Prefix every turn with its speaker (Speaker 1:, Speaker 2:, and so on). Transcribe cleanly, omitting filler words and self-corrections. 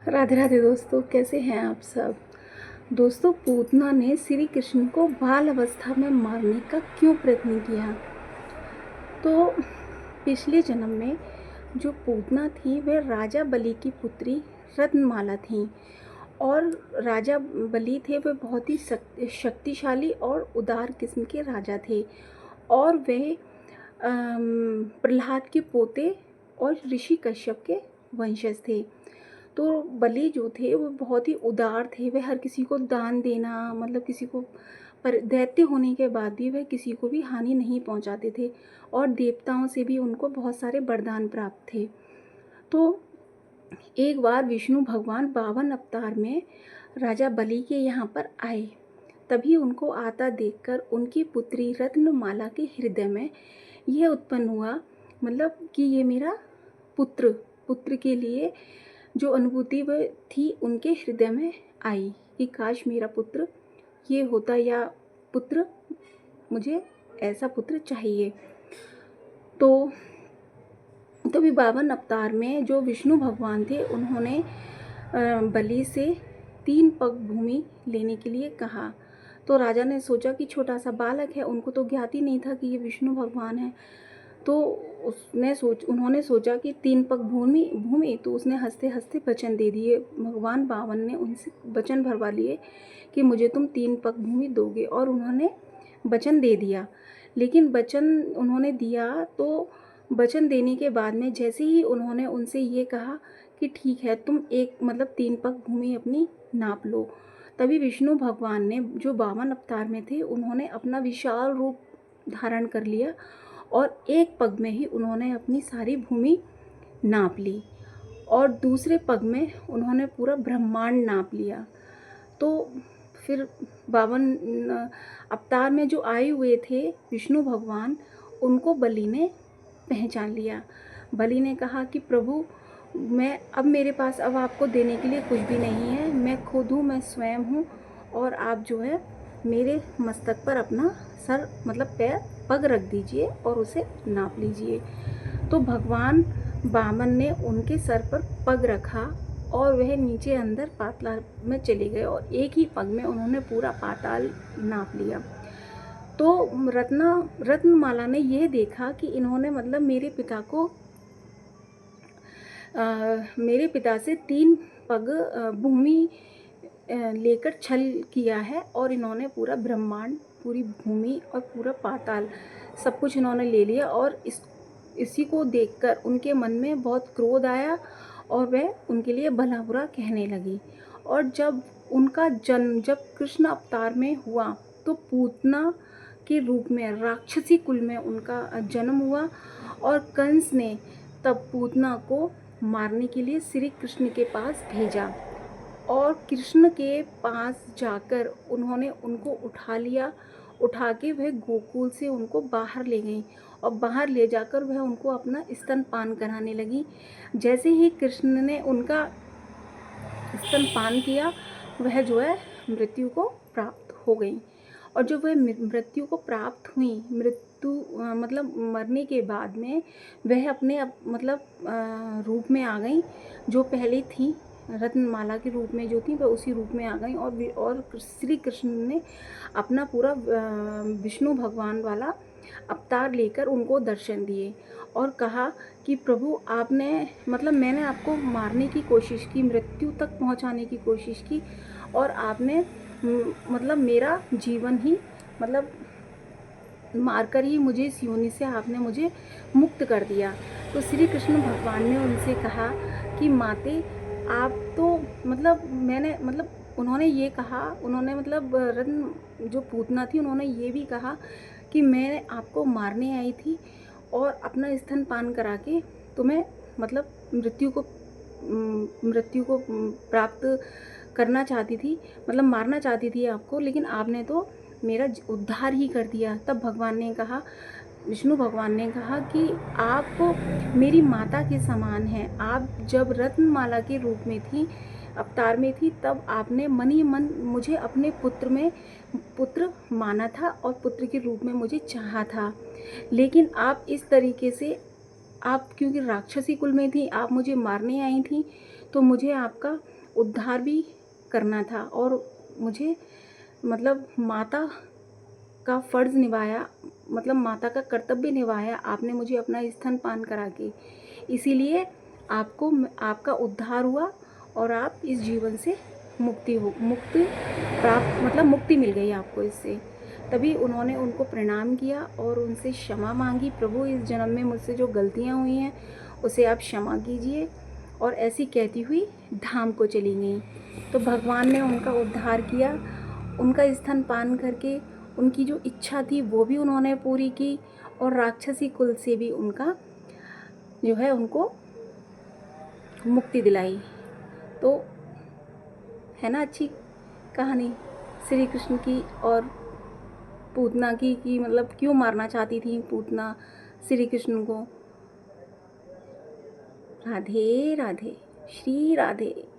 Speaker 1: राधे राधे दोस्तों, कैसे हैं आप सब। दोस्तों, पूतना ने श्री कृष्ण को बाल अवस्था में मारने का क्यों प्रयत्न किया। तो पिछले जन्म में जो पूतना थी वह राजा बलि की पुत्री रत्नमाला थी। और राजा बलि थे वह बहुत ही शक्तिशाली और उदार किस्म के राजा थे। और वे प्रहलाद के पोते और ऋषि कश्यप के वंशज थे। तो बलि जो थे वो बहुत ही उदार थे। वे हर किसी को दान देना, मतलब किसी को, पर दैत्य होने के बाद भी वह किसी को भी हानि नहीं पहुंचाते थे। और देवताओं से भी उनको बहुत सारे वरदान प्राप्त थे। तो एक बार विष्णु भगवान 52 अवतार में राजा बलि के यहाँ पर आए। तभी उनको आता देखकर उनकी पुत्री रत्नमाला के हृदय में यह उत्पन्न हुआ, मतलब कि ये मेरा पुत्र पुत्र के लिए जो अनुभूति वह थी उनके हृदय में आई कि काश मेरा पुत्र ये होता, या पुत्र, मुझे ऐसा पुत्र चाहिए। तो तभी 52 अवतार में जो विष्णु भगवान थे उन्होंने बलि से 3 पग भूमि लेने के लिए कहा। तो राजा ने सोचा कि छोटा सा बालक है, उनको तो ज्ञात ही नहीं था कि ये विष्णु भगवान है। तो उन्होंने सोचा कि 3 पग भूमि तो उसने हंसते हंसते वचन दे दिए। भगवान 52 ने उनसे वचन भरवा लिए कि मुझे तुम 3 पग भूमि दोगे, और उन्होंने वचन दे दिया। लेकिन वचन उन्होंने दिया तो वचन देने के बाद में जैसे ही उन्होंने उनसे ये कहा कि ठीक है, तुम 3 पग भूमि अपनी नाप लो, तभी विष्णु भगवान ने जो 52 अवतार में थे उन्होंने अपना विशाल रूप धारण कर लिया और 1 पग में ही उन्होंने अपनी सारी भूमि नाप ली। और दूसरे पग में उन्होंने पूरा ब्रह्मांड नाप लिया। तो फिर 52 अवतार में जो आए हुए थे विष्णु भगवान, उनको बलि ने पहचान लिया। बलि ने कहा कि प्रभु, मेरे पास अब आपको देने के लिए कुछ भी नहीं है, मैं खुद हूँ, मैं स्वयं हूँ, और आप जो है मेरे मस्तक पर अपना सर, मतलब पैर, पग रख दीजिए और उसे नाप लीजिए। तो भगवान वामन ने उनके सर पर पग रखा और वह नीचे अंदर पाताल में चले गए, और एक ही पग में उन्होंने पूरा पाताल नाप लिया। तो रत्नमाला ने यह देखा कि इन्होंने, मतलब मेरे पिता से 3 पग भूमि लेकर छल किया है, और इन्होंने पूरा ब्रह्मांड, पूरी भूमि और पूरा पाताल सब कुछ इन्होंने ले लिया। और इसी को देखकर उनके मन में बहुत क्रोध आया और वह उनके लिए भला बुरा कहने लगी। और जब उनका जन्म जब कृष्ण अवतार में हुआ तो पूतना के रूप में राक्षसी कुल में उनका जन्म हुआ, और कंस ने तब पूतना को मारने के लिए श्री कृष्ण के पास भेजा। और कृष्ण के पास जाकर उन्होंने उनको उठा लिया, उठा के वह गोकुल से उनको बाहर ले गई, और बाहर ले जाकर वह उनको अपना स्तनपान कराने लगी। जैसे ही कृष्ण ने उनका स्तनपान किया, वह जो है मृत्यु को प्राप्त हो गई। और जब वह मृत्यु को प्राप्त हुई, मतलब मरने के बाद में वह अपने रूप में आ गई, जो पहले थी रत्नमाला के रूप में जो थी वह उसी रूप में आ गई। और श्री कृष्ण ने अपना पूरा विष्णु भगवान वाला अवतार लेकर उनको दर्शन दिए और कहा कि प्रभु, आपने, मतलब मैंने आपको मारने की कोशिश की, मृत्यु तक पहुंचाने की कोशिश की, और आपने मतलब मेरा जीवन ही, मतलब मारकर ही मुझे इस योनि से आपने मुझे मुक्त कर दिया। तो श्री कृष्ण भगवान ने उनसे कहा कि माते, आप तो, उन्होंने ये कहा, उन्होंने रत्न जो पूतना थी उन्होंने ये भी कहा कि मैं आपको मारने आई थी और अपना स्तनपान करा के तुम्हें, मतलब मृत्यु को प्राप्त करना चाहती थी, मतलब मारना चाहती थी आपको, लेकिन आपने तो मेरा उद्धार ही कर दिया। तब भगवान ने कहा, विष्णु भगवान ने कहा कि आप मेरी माता के समान हैं। आप जब रत्नमाला के रूप में थी, अवतार में थी, तब आपने मन ही मन मुझे अपने पुत्र माना था और पुत्र के रूप में मुझे चाहा था। लेकिन आप इस तरीके से, आप क्योंकि राक्षसी कुल में थी, आप मुझे मारने आई थी, तो मुझे आपका उद्धार भी करना था और मुझे मतलब माता का फ़र्ज़ निभाया, मतलब माता का कर्तव्य निभाया आपने मुझे अपना स्तनपान करा के। इसीलिए आपका उद्धार हुआ और आप इस जीवन से मुक्ति प्राप्त, मतलब मुक्ति मिल गई आपको इससे। तभी उन्होंने उनको प्रणाम किया और उनसे क्षमा मांगी, प्रभु इस जन्म में मुझसे जो गलतियाँ हुई हैं उसे आप क्षमा कीजिए, और ऐसी कहती हुई धाम को चली गईं। तो भगवान ने उनका उद्धार किया, उनका स्तनपान करके उनकी जो इच्छा थी वो भी उन्होंने पूरी की, और राक्षसी कुल से भी उनका जो है उनको मुक्ति दिलाई। तो है ना अच्छी कहानी श्री कृष्ण की और पूतना की, कि मतलब क्यों मारना चाहती थी पूतना श्री कृष्ण को। राधे राधे, श्री राधे।